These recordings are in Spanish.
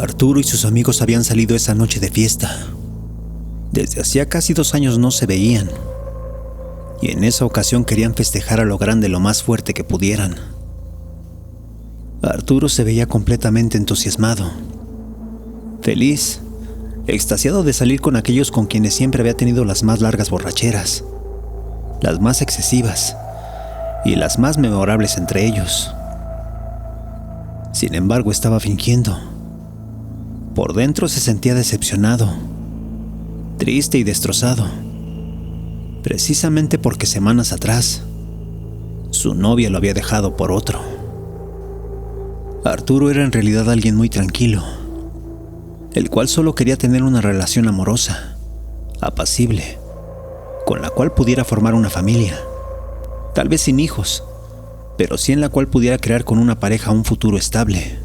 Arturo y sus amigos habían salido esa noche de fiesta. Desde hacía casi 2 años no se veían, y en esa ocasión querían festejar a lo grande lo más fuerte que pudieran. Arturo se veía completamente entusiasmado, feliz, extasiado de salir con aquellos con quienes siempre había tenido las más largas borracheras, las más excesivas y las más memorables entre ellos. Sin embargo, estaba fingiendo. Por dentro se sentía decepcionado, triste y destrozado, precisamente porque semanas atrás su novia lo había dejado por otro. Arturo era en realidad alguien muy tranquilo, el cual solo quería tener una relación amorosa, apacible, con la cual pudiera formar una familia, tal vez sin hijos, pero sí en la cual pudiera crear con una pareja un futuro estable.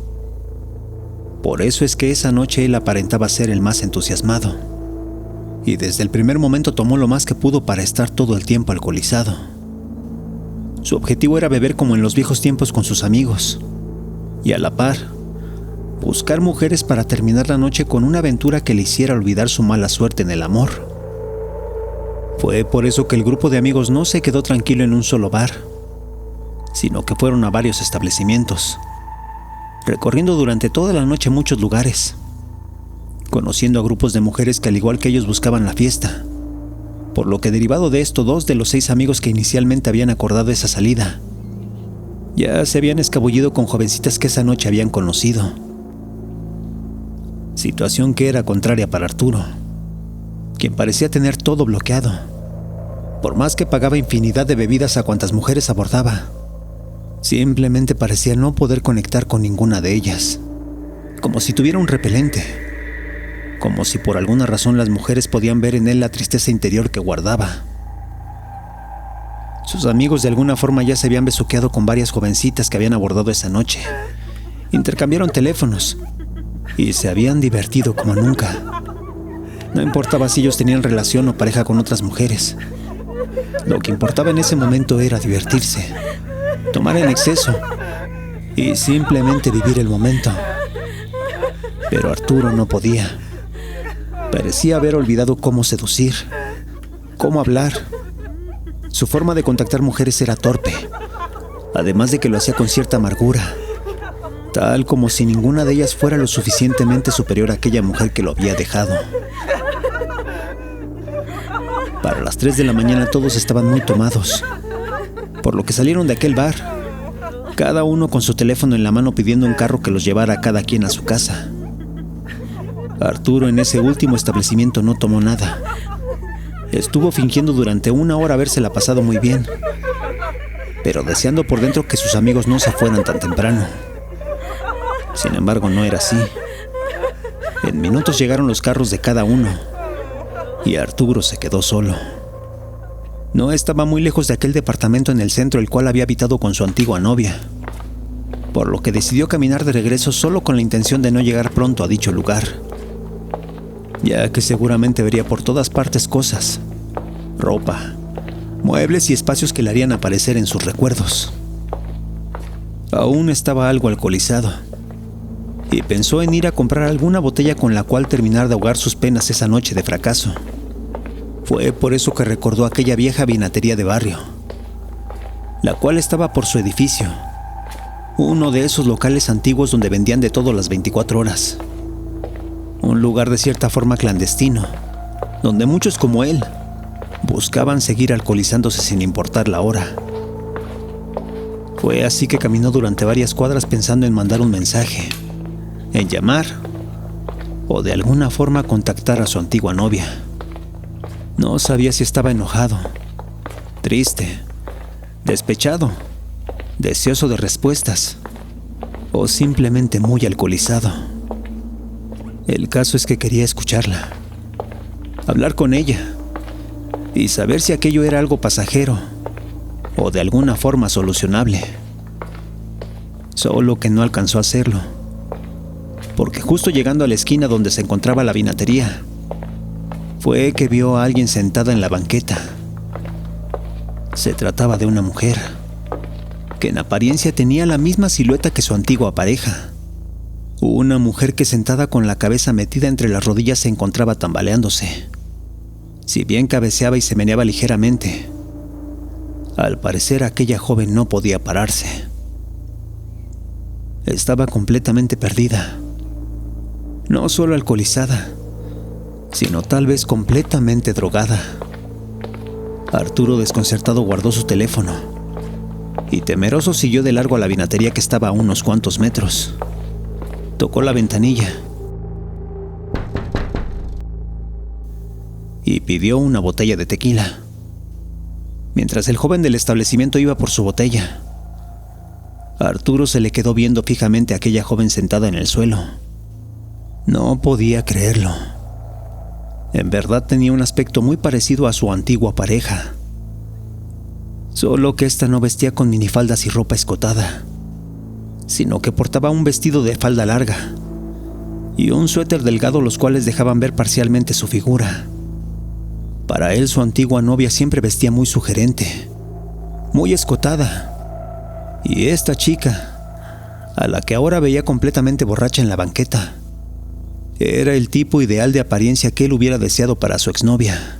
Por eso es que esa noche él aparentaba ser el más entusiasmado, y desde el primer momento tomó lo más que pudo para estar todo el tiempo alcoholizado. Su objetivo era beber como en los viejos tiempos con sus amigos, y a la par, buscar mujeres para terminar la noche con una aventura que le hiciera olvidar su mala suerte en el amor. Fue por eso que el grupo de amigos no se quedó tranquilo en un solo bar, sino que fueron a varios establecimientos, recorriendo durante toda la noche muchos lugares, conociendo a grupos de mujeres que al igual que ellos buscaban la fiesta, por lo que derivado de esto 2 de los 6 amigos que inicialmente habían acordado esa salida ya se habían escabullido con jovencitas que esa noche habían conocido. Situación que era contraria para Arturo, quien parecía tener todo bloqueado, por más que pagaba infinidad de bebidas a cuantas mujeres abordaba. Simplemente parecía no poder conectar con ninguna de ellas, como si tuviera un repelente, como si por alguna razón las mujeres podían ver en él la tristeza interior que guardaba. Sus amigos de alguna forma ya se habían besuqueado con varias jovencitas que habían abordado esa noche, intercambiaron teléfonos y se habían divertido como nunca. No importaba si ellos tenían relación o pareja con otras mujeres, lo que importaba en ese momento era divertirse, tomar en exceso y simplemente vivir el momento. Pero Arturo no podía. Parecía haber olvidado cómo seducir, cómo hablar. Su forma de contactar mujeres era torpe, además de que lo hacía con cierta amargura, tal como si ninguna de ellas fuera lo suficientemente superior a aquella mujer que lo había dejado. Para las 3 de la mañana todos estaban muy tomados, por lo que salieron de aquel bar, cada uno con su teléfono en la mano pidiendo un carro que los llevara a cada quien a su casa. Arturo en ese último establecimiento no tomó nada. Estuvo fingiendo durante 1 hora habérsela pasado muy bien, pero deseando por dentro que sus amigos no se fueran tan temprano. Sin embargo, no era así. En minutos llegaron los carros de cada uno, y Arturo se quedó solo. No estaba muy lejos de aquel departamento en el centro el cual había habitado con su antigua novia, por lo que decidió caminar de regreso solo con la intención de no llegar pronto a dicho lugar, ya que seguramente vería por todas partes cosas, ropa, muebles y espacios que le harían aparecer en sus recuerdos. Aún estaba algo alcoholizado, y pensó en ir a comprar alguna botella con la cual terminar de ahogar sus penas esa noche de fracaso. Fue por eso que recordó aquella vieja vinatería de barrio, la cual estaba por su edificio, uno de esos locales antiguos donde vendían de todo las 24 horas. Un lugar de cierta forma clandestino, donde muchos como él buscaban seguir alcoholizándose sin importar la hora. Fue así que caminó durante varias cuadras pensando en mandar un mensaje, en llamar o de alguna forma contactar a su antigua novia. No sabía si estaba enojado, triste, despechado, deseoso de respuestas o simplemente muy alcoholizado. El caso es que quería escucharla, hablar con ella y saber si aquello era algo pasajero o de alguna forma solucionable. Solo que no alcanzó a hacerlo, porque justo llegando a la esquina donde se encontraba la vinatería, fue que vio a alguien sentada en la banqueta. Se trataba de una mujer, que en apariencia tenía la misma silueta que su antigua pareja, Una mujer que sentada con la cabeza metida entre las rodillas se encontraba tambaleándose. Si bien cabeceaba y se meneaba ligeramente, al parecer aquella joven no podía pararse. Estaba completamente perdida. No solo alcoholizada, sino tal vez completamente drogada. Arturo, desconcertado, guardó su teléfono y temeroso siguió de largo a la vinatería que estaba a unos cuantos metros. Tocó la ventanilla y pidió una botella de tequila. Mientras el joven del establecimiento iba por su botella, Arturo se le quedó viendo fijamente a aquella joven sentada en el suelo. No podía creerlo. En verdad tenía un aspecto muy parecido a su antigua pareja, solo que ésta no vestía con minifaldas y ropa escotada, sino que portaba un vestido de falda larga y un suéter delgado, los cuales dejaban ver parcialmente su figura. Para él, su antigua novia siempre vestía muy sugerente, muy escotada, y esta chica, a la que ahora veía completamente borracha en la banqueta, era el tipo ideal de apariencia que él hubiera deseado para su exnovia.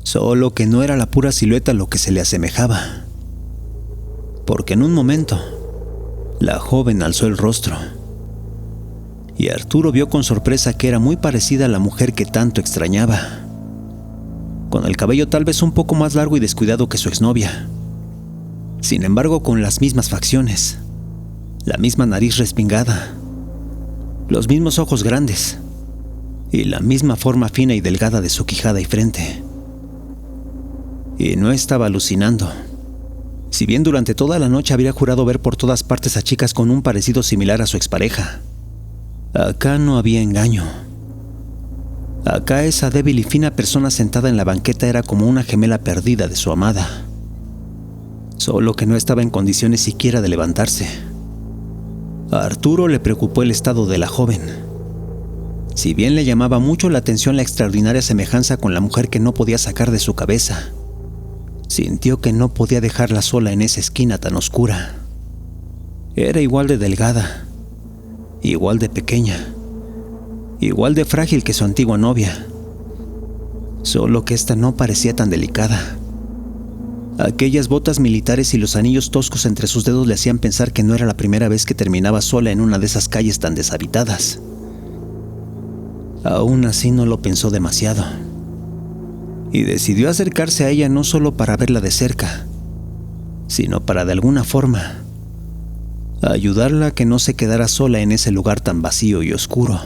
Solo que no era la pura silueta lo que se le asemejaba, porque en un momento la joven alzó el rostro y Arturo vio con sorpresa que era muy parecida a la mujer que tanto extrañaba, con el cabello tal vez un poco más largo y descuidado que su exnovia. Sin embargo, con las mismas facciones, la misma nariz respingada, los mismos ojos grandes y la misma forma fina y delgada de su quijada y frente. Y no estaba alucinando. Si bien durante toda la noche había jurado ver por todas partes a chicas con un parecido similar a su expareja, acá no había engaño. Acá esa débil y fina persona sentada en la banqueta era como una gemela perdida de su amada, solo que no estaba en condiciones siquiera de levantarse. A Arturo le preocupó el estado de la joven. Si bien le llamaba mucho la atención la extraordinaria semejanza con la mujer que no podía sacar de su cabeza, sintió que no podía dejarla sola en esa esquina tan oscura. Era igual de delgada, igual de pequeña, igual de frágil que su antigua novia, solo que esta no parecía tan delicada. Aquellas botas militares y los anillos toscos entre sus dedos le hacían pensar que no era la primera vez que terminaba sola en una de esas calles tan deshabitadas. Aún así no lo pensó demasiado y decidió acercarse a ella no solo para verla de cerca, sino para de alguna forma ayudarla a que no se quedara sola en ese lugar tan vacío y oscuro.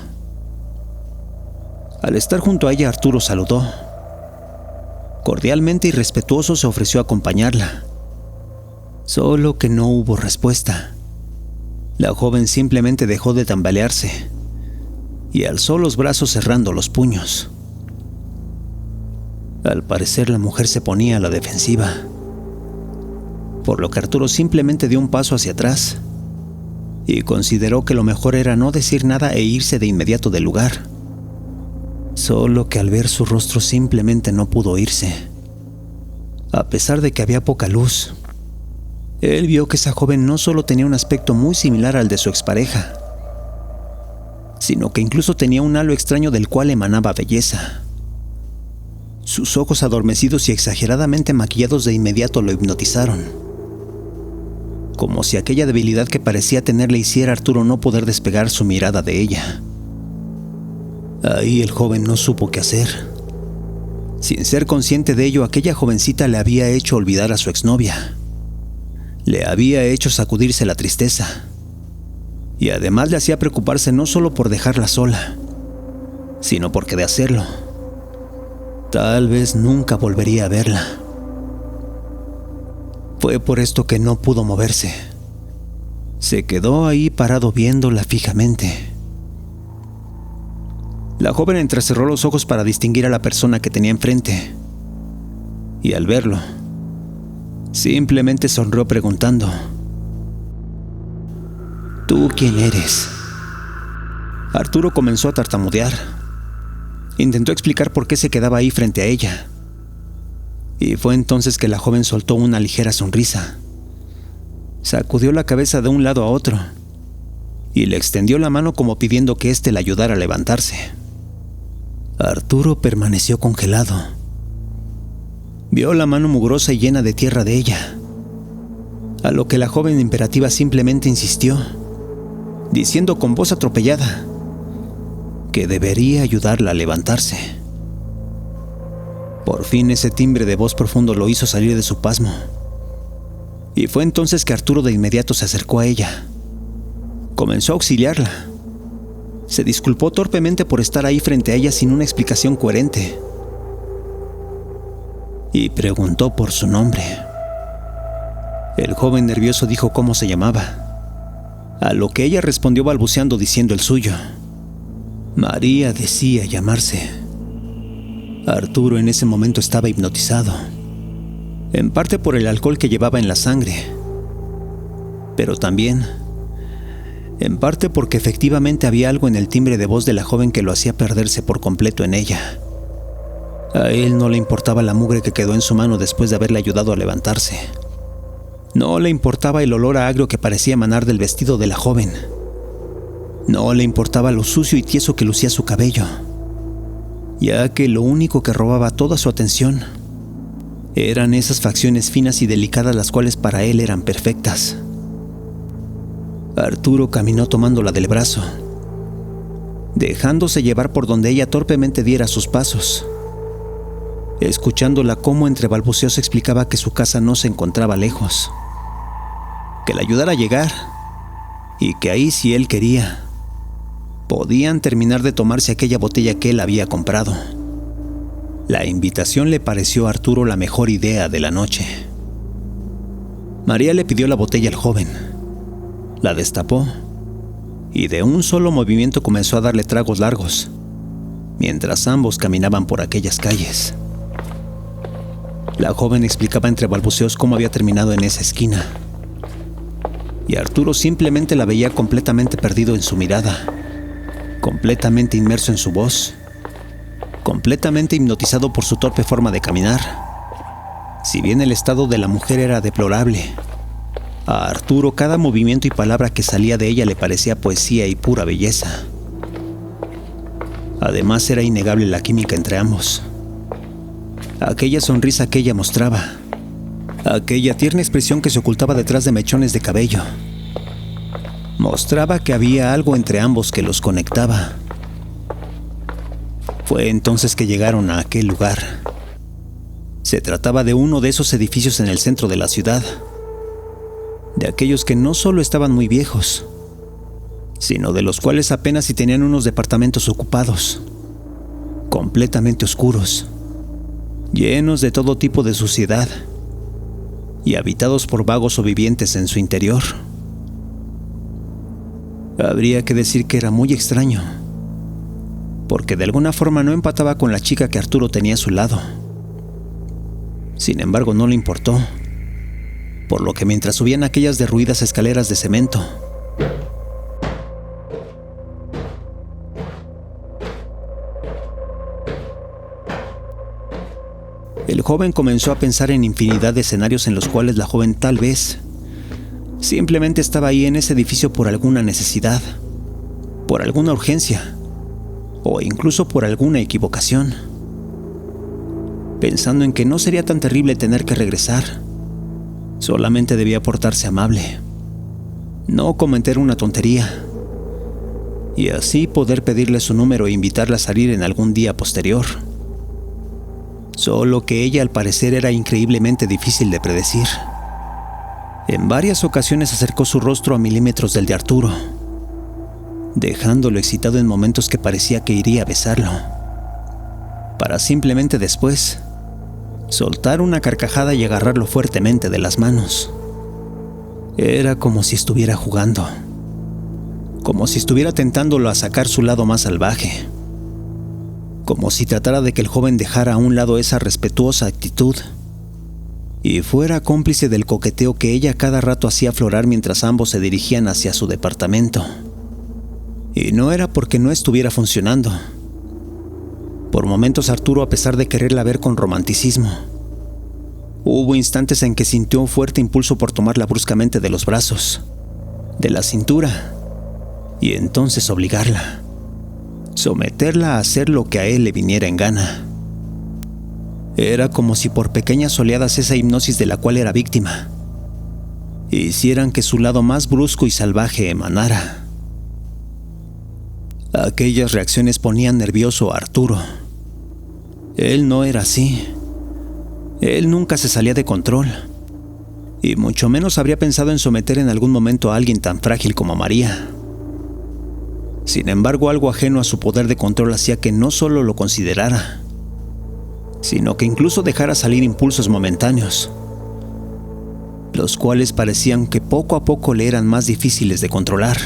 Al estar junto a ella, Arturo saludó. Cordialmente y respetuoso se ofreció a acompañarla. Solo que no hubo respuesta. La joven simplemente dejó de tambalearse y alzó los brazos cerrando los puños. Al parecer la mujer se ponía a la defensiva, por lo que Arturo simplemente dio un paso hacia atrás y consideró que lo mejor era no decir nada e irse de inmediato del lugar. Solo que al ver su rostro simplemente no pudo irse. A pesar de que había poca luz, él vio que esa joven no solo tenía un aspecto muy similar al de su expareja, sino que incluso tenía un halo extraño del cual emanaba belleza. Sus ojos adormecidos y exageradamente maquillados de inmediato lo hipnotizaron, como si aquella debilidad que parecía tener le hiciera a Arturo no poder despegar su mirada de ella. Ahí el joven no supo qué hacer. Sin ser consciente de ello, aquella jovencita le había hecho olvidar a su exnovia. Le había hecho sacudirse la tristeza. Y además le hacía preocuparse no solo por dejarla sola, sino porque de hacerlo, tal vez nunca volvería a verla. Fue por esto que no pudo moverse. Se quedó ahí parado viéndola fijamente. La joven entrecerró los ojos para distinguir a la persona que tenía enfrente, y al verlo, simplemente sonrió preguntando: ¿Tú quién eres? Arturo comenzó a tartamudear. Intentó explicar por qué se quedaba ahí frente a ella, y fue entonces que la joven soltó una ligera sonrisa. Sacudió la cabeza de un lado a otro y le extendió la mano como pidiendo que éste le ayudara a levantarse. Arturo permaneció congelado. Vio la mano mugrosa y llena de tierra de ella, a lo que la joven imperativa simplemente insistió, diciendo con voz atropellada que debería ayudarla a levantarse. Por fin ese timbre de voz profundo lo hizo salir de su pasmo, y fue entonces que Arturo de inmediato se acercó a ella. Comenzó a auxiliarla. Se disculpó torpemente por estar ahí frente a ella sin una explicación coherente, y preguntó por su nombre. El joven nervioso dijo cómo se llamaba, a lo que ella respondió balbuceando diciendo el suyo. María decía llamarse. Arturo en ese momento estaba hipnotizado, en parte por el alcohol que llevaba en la sangre, pero también en parte porque efectivamente había algo en el timbre de voz de la joven que lo hacía perderse por completo en ella. A él no le importaba la mugre que quedó en su mano después de haberle ayudado a levantarse. No le importaba el olor a agrio que parecía emanar del vestido de la joven. No le importaba lo sucio y tieso que lucía su cabello, ya que lo único que robaba toda su atención eran esas facciones finas y delicadas, las cuales para él eran perfectas. Arturo caminó tomándola del brazo, dejándose llevar por donde ella torpemente diera sus pasos, escuchándola cómo entre balbuceos explicaba que su casa no se encontraba lejos, que la ayudara a llegar, y que ahí, si él quería, podían terminar de tomarse aquella botella que él había comprado. La invitación le pareció a Arturo la mejor idea de la noche. María le pidió la botella al joven, la destapó, y de un solo movimiento comenzó a darle tragos largos, mientras ambos caminaban por aquellas calles. La joven explicaba entre balbuceos cómo había terminado en esa esquina, y Arturo simplemente la veía completamente perdido en su mirada, completamente inmerso en su voz, completamente hipnotizado por su torpe forma de caminar. Si bien el estado de la mujer era deplorable, a Arturo cada movimiento y palabra que salía de ella le parecía poesía y pura belleza. Además, era innegable la química entre ambos. Aquella sonrisa que ella mostraba, aquella tierna expresión que se ocultaba detrás de mechones de cabello, mostraba que había algo entre ambos que los conectaba. Fue entonces que llegaron a aquel lugar. Se trataba de uno de esos edificios en el centro de la ciudad, de aquellos que no solo estaban muy viejos, sino de los cuales apenas si tenían unos departamentos ocupados, completamente oscuros, llenos de todo tipo de suciedad y habitados por vagos o vivientes en su interior. Habría que decir que era muy extraño, porque de alguna forma no empataba con la chica que Arturo tenía a su lado. Sin embargo, no le importó, por lo que mientras subían aquellas derruidas escaleras de cemento, el joven comenzó a pensar en infinidad de escenarios en los cuales la joven tal vez simplemente estaba ahí en ese edificio por alguna necesidad, por alguna urgencia, o incluso por alguna equivocación, pensando en que no sería tan terrible tener que regresar. Solamente debía portarse amable, no cometer una tontería, y así poder pedirle su número e invitarla a salir en algún día posterior. Solo que ella al parecer era increíblemente difícil de predecir. En varias ocasiones acercó su rostro a milímetros del de Arturo, dejándolo excitado en momentos que parecía que iría a besarlo, para simplemente después soltar una carcajada y agarrarlo fuertemente de las manos. Era como si estuviera jugando, como si estuviera tentándolo a sacar su lado más salvaje, como si tratara de que el joven dejara a un lado esa respetuosa actitud y fuera cómplice del coqueteo que ella cada rato hacía aflorar mientras ambos se dirigían hacia su departamento. Y no era porque no estuviera funcionando. Por momentos Arturo, a pesar de quererla ver con romanticismo, hubo instantes en que sintió un fuerte impulso por tomarla bruscamente de los brazos, de la cintura, y entonces obligarla, someterla a hacer lo que a él le viniera en gana. Era como si por pequeñas oleadas esa hipnosis de la cual era víctima hicieran que su lado más brusco y salvaje emanara. Aquellas reacciones ponían nervioso a Arturo. Él no era así. Él nunca se salía de control, y mucho menos habría pensado en someter en algún momento a alguien tan frágil como María. Sin embargo, algo ajeno a su poder de control hacía que no solo lo considerara, sino que incluso dejara salir impulsos momentáneos, los cuales parecían que poco a poco le eran más difíciles de controlar.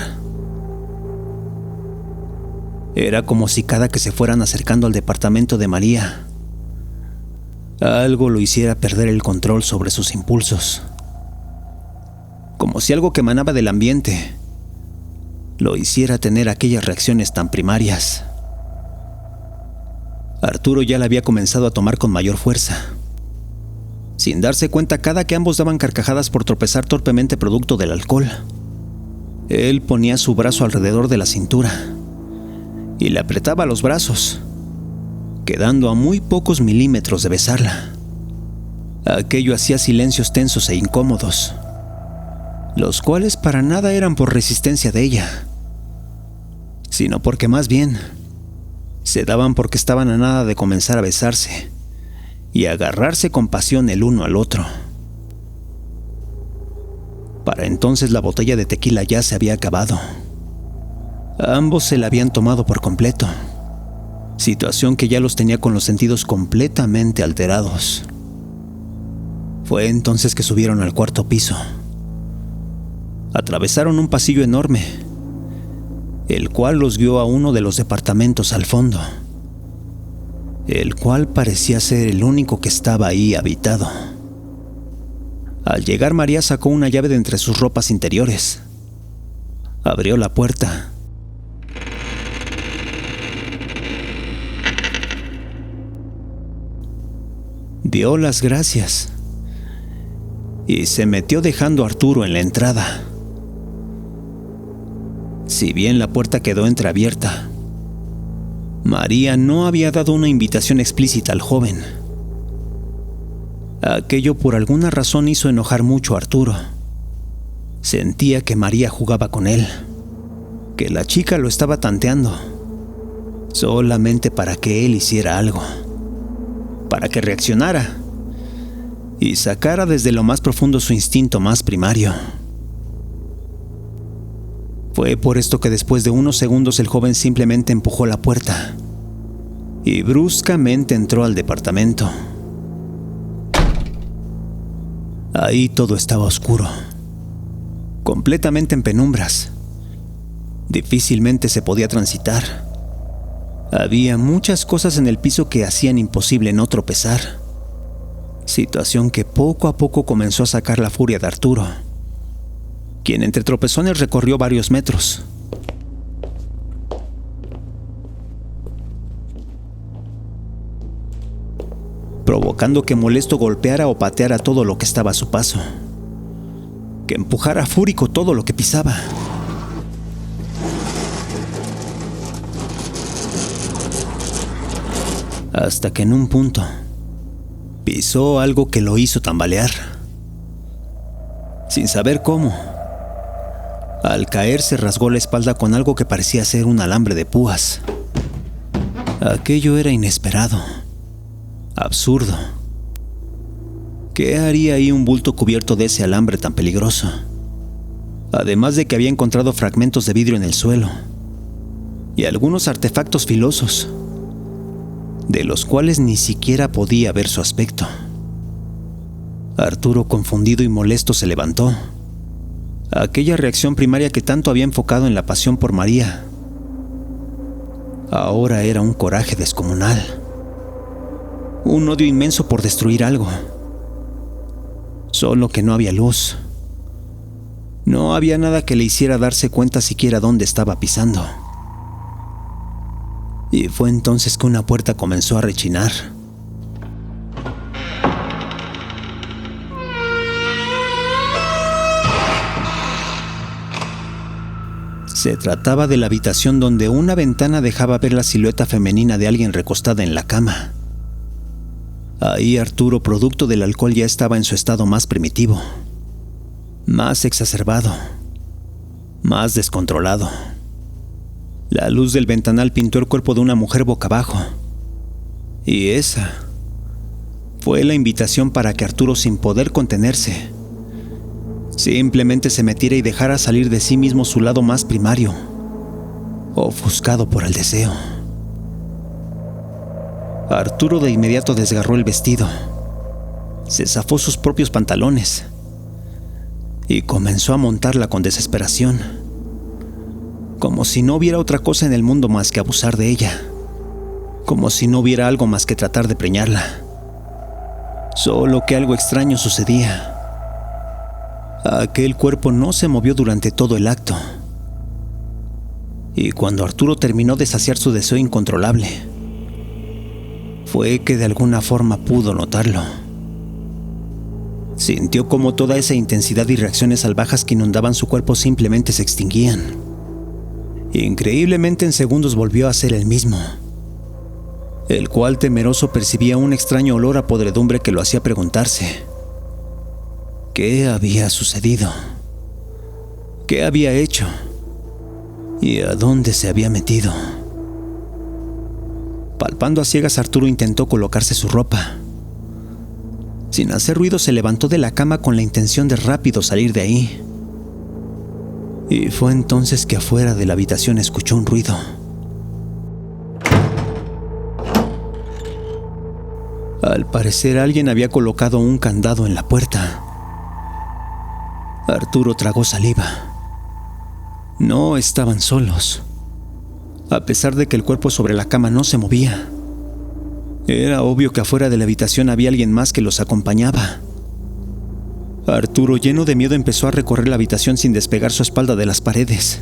Era como si cada que se fueran acercando al departamento de María, algo lo hiciera perder el control sobre sus impulsos. Como si algo que emanaba del ambiente lo hiciera tener aquellas reacciones tan primarias. Arturo ya la había comenzado a tomar con mayor fuerza. Sin darse cuenta, cada que ambos daban carcajadas por tropezar torpemente producto del alcohol, él ponía su brazo alrededor de la cintura y le apretaba los brazos, quedando a muy pocos milímetros de besarla. Aquello hacía silencios tensos e incómodos, los cuales para nada eran por resistencia de ella, sino porque más bien se daban porque estaban a nada de comenzar a besarse y agarrarse con pasión el uno al otro. Para entonces la botella de tequila ya se había acabado. Ambos se la habían tomado por completo, situación que ya los tenía con los sentidos completamente alterados. Fue entonces que subieron al cuarto piso. Atravesaron un pasillo enorme, el cual los guió a uno de los departamentos al fondo, el cual parecía ser el único que estaba ahí habitado. Al llegar, María sacó una llave de entre sus ropas interiores. Abrió la puerta. Dio las gracias y se metió dejando a Arturo en la entrada. Si bien la puerta quedó entreabierta, María no había dado una invitación explícita al joven. Aquello por alguna razón hizo enojar mucho a Arturo. Sentía que María jugaba con él, que la chica lo estaba tanteando, solamente para que él hiciera algo, para que reaccionara y sacara desde lo más profundo su instinto más primario. Fue por esto que después de unos segundos el joven simplemente empujó la puerta y bruscamente entró al departamento. Ahí todo estaba oscuro, completamente en penumbras. Difícilmente se podía transitar. Había muchas cosas en el piso que hacían imposible no tropezar, situación que poco a poco comenzó a sacar la furia de Arturo, quien entre tropezones recorrió varios metros. Provocando que molesto golpeara o pateara todo lo que estaba a su paso, que empujara fúrico todo lo que pisaba. Hasta que en un punto pisó algo que lo hizo tambalear. Sin saber cómo, al caer se rasgó la espalda con algo que parecía ser un alambre de púas. Aquello era inesperado, absurdo. ¿Qué haría ahí un bulto cubierto de ese alambre tan peligroso? Además de que había encontrado fragmentos de vidrio en el suelo y algunos artefactos filosos, de los cuales ni siquiera podía ver su aspecto. Arturo, confundido y molesto, se levantó. Aquella reacción primaria que tanto había enfocado en la pasión por María, ahora era un coraje descomunal, un odio inmenso por destruir algo. Solo que no había luz. No había nada que le hiciera darse cuenta siquiera dónde estaba pisando. Y fue entonces que una puerta comenzó a rechinar. Se trataba de la habitación donde una ventana dejaba ver la silueta femenina de alguien recostada en la cama. Ahí Arturo, producto del alcohol, ya estaba en su estado más primitivo, más exacerbado, más descontrolado. La luz del ventanal pintó el cuerpo de una mujer boca abajo. Y esa fue la invitación para que Arturo, sin poder contenerse, simplemente se metiera y dejara salir de sí mismo su lado más primario, ofuscado por el deseo. Arturo de inmediato desgarró el vestido, se zafó sus propios pantalones y comenzó a montarla con desesperación, como si no hubiera otra cosa en el mundo más que abusar de ella, como si no hubiera algo más que tratar de preñarla. Solo que algo extraño sucedía. Aquel cuerpo no se movió durante todo el acto. Y cuando Arturo terminó de saciar su deseo incontrolable, fue que de alguna forma pudo notarlo. Sintió como toda esa intensidad y reacciones salvajes que inundaban su cuerpo simplemente se extinguían. Increíblemente, en segundos volvió a ser el mismo, el cual temeroso percibía un extraño olor a podredumbre que lo hacía preguntarse ¿qué había sucedido? ¿Qué había hecho? ¿Y a dónde se había metido? Palpando a ciegas, Arturo intentó colocarse su ropa. Sin hacer ruido, se levantó de la cama con la intención de rápido salir de ahí. Y fue entonces que afuera de la habitación escuchó un ruido. Al parecer, alguien había colocado un candado en la puerta. Arturo tragó saliva. No estaban solos. A pesar de que el cuerpo sobre la cama no se movía, era obvio que afuera de la habitación había alguien más que los acompañaba. Arturo, lleno de miedo, empezó a recorrer la habitación sin despegar su espalda de las paredes.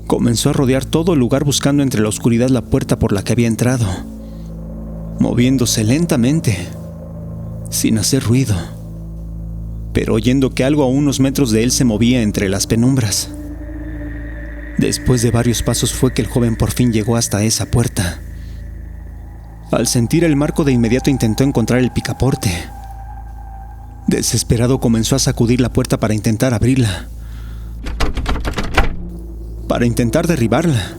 Comenzó a rodear todo el lugar buscando entre la oscuridad la puerta por la que había entrado, moviéndose lentamente, sin hacer ruido, pero oyendo que algo a unos metros de él se movía entre las penumbras. Después de varios pasos fue que el joven por fin llegó hasta esa puerta. Al sentir el marco, de inmediato intentó encontrar el picaporte. Desesperado, comenzó a sacudir la puerta para intentar abrirla, para intentar derribarla.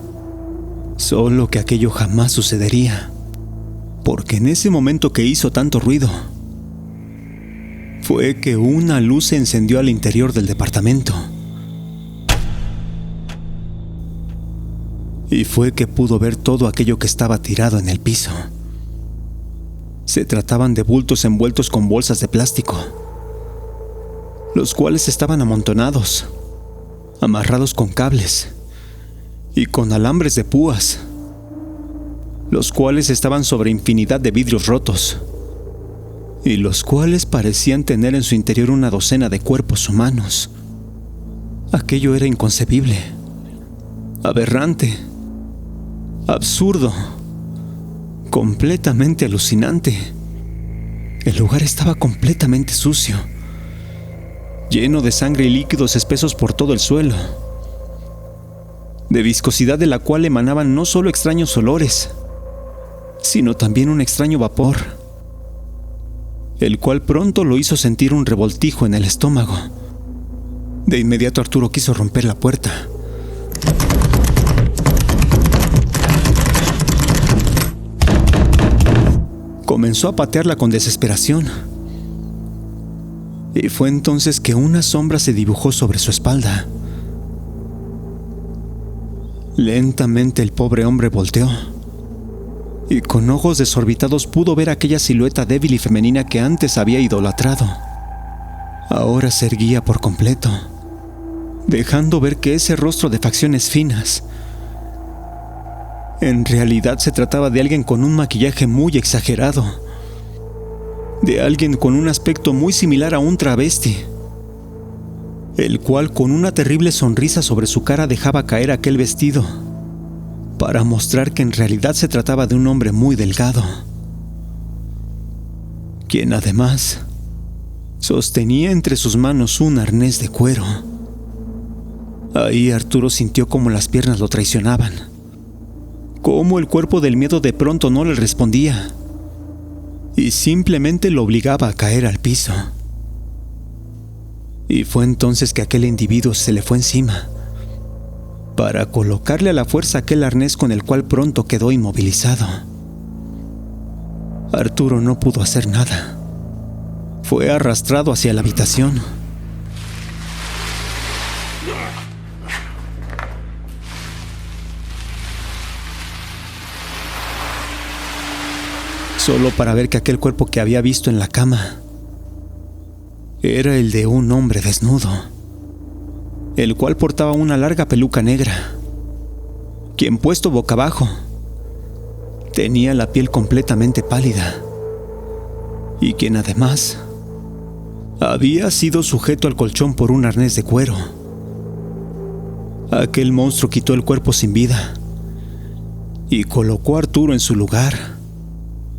Solo que aquello jamás sucedería, porque en ese momento que hizo tanto ruido, fue que una luz se encendió al interior del departamento. Y fue que pudo ver todo aquello que estaba tirado en el piso. Se trataban de bultos envueltos con bolsas de plástico, los cuales estaban amontonados, amarrados con cables y con alambres de púas, los cuales estaban sobre infinidad de vidrios rotos, y los cuales parecían tener en su interior una docena de cuerpos humanos. Aquello era inconcebible, aberrante, absurdo, completamente alucinante. El lugar estaba completamente sucio, lleno de sangre y líquidos espesos por todo el suelo, de viscosidad de la cual emanaban no solo extraños olores, sino también un extraño vapor, el cual pronto lo hizo sentir un revoltijo en el estómago. De inmediato Arturo quiso romper la puerta. Comenzó a patearla con desesperación. Y fue entonces que una sombra se dibujó sobre su espalda. Lentamente el pobre hombre volteó, y con ojos desorbitados pudo ver aquella silueta débil y femenina que antes había idolatrado. Ahora se erguía por completo, dejando ver que ese rostro de facciones finas, en realidad se trataba de alguien con un maquillaje muy exagerado, de alguien con un aspecto muy similar a un travesti, el cual con una terrible sonrisa sobre su cara dejaba caer aquel vestido para mostrar que en realidad se trataba de un hombre muy delgado, quien además sostenía entre sus manos un arnés de cuero. Ahí Arturo sintió cómo las piernas lo traicionaban, cómo el cuerpo del miedo de pronto no le respondía y simplemente lo obligaba a caer al piso. Y fue entonces que aquel individuo se le fue encima para colocarle a la fuerza aquel arnés con el cual pronto quedó inmovilizado. Arturo no pudo hacer nada. Fue arrastrado hacia la habitación. Solo para ver que aquel cuerpo que había visto en la cama era el de un hombre desnudo, el cual portaba una larga peluca negra, quien puesto boca abajo tenía la piel completamente pálida y quien además había sido sujeto al colchón por un arnés de cuero. Aquel monstruo quitó el cuerpo sin vida y colocó a Arturo en su lugar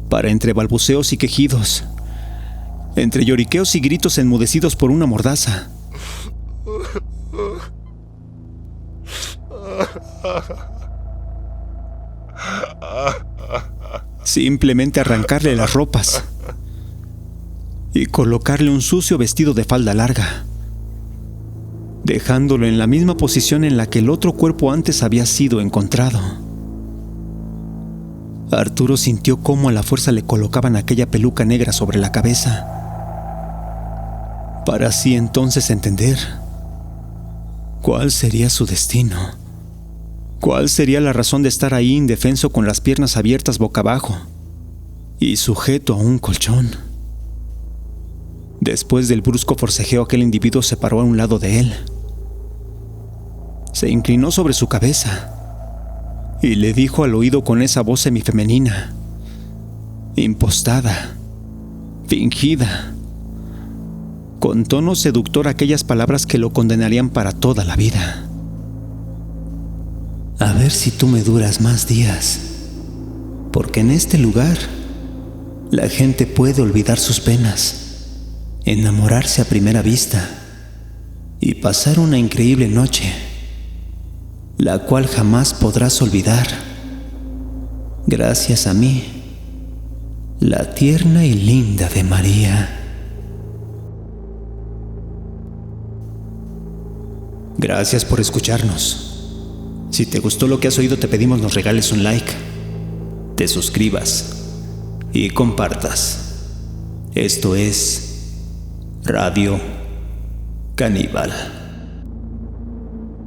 para, entre balbuceos y quejidos, entre lloriqueos y gritos enmudecidos por una mordaza, simplemente arrancarle las ropas y colocarle un sucio vestido de falda larga, dejándolo en la misma posición en la que el otro cuerpo antes había sido encontrado. Arturo sintió cómo a la fuerza le colocaban aquella peluca negra sobre la cabeza, para así entonces entender cuál sería su destino, cuál sería la razón de estar ahí indefenso con las piernas abiertas boca abajo y sujeto a un colchón. Después del brusco forcejeo, aquel individuo se paró a un lado de él, se inclinó sobre su cabeza y le dijo al oído con esa voz semifemenina, impostada, fingida, con tono seductor, aquellas palabras que lo condenarían para toda la vida. A ver si tú me duras más días, porque en este lugar la gente puede olvidar sus penas, enamorarse a primera vista y pasar una increíble noche, la cual jamás podrás olvidar, gracias a mí, la tierna y linda de María. Gracias por escucharnos. Si te gustó lo que has oído, te pedimos nos regales un like, te suscribas y compartas. Esto es Radio Caníbal.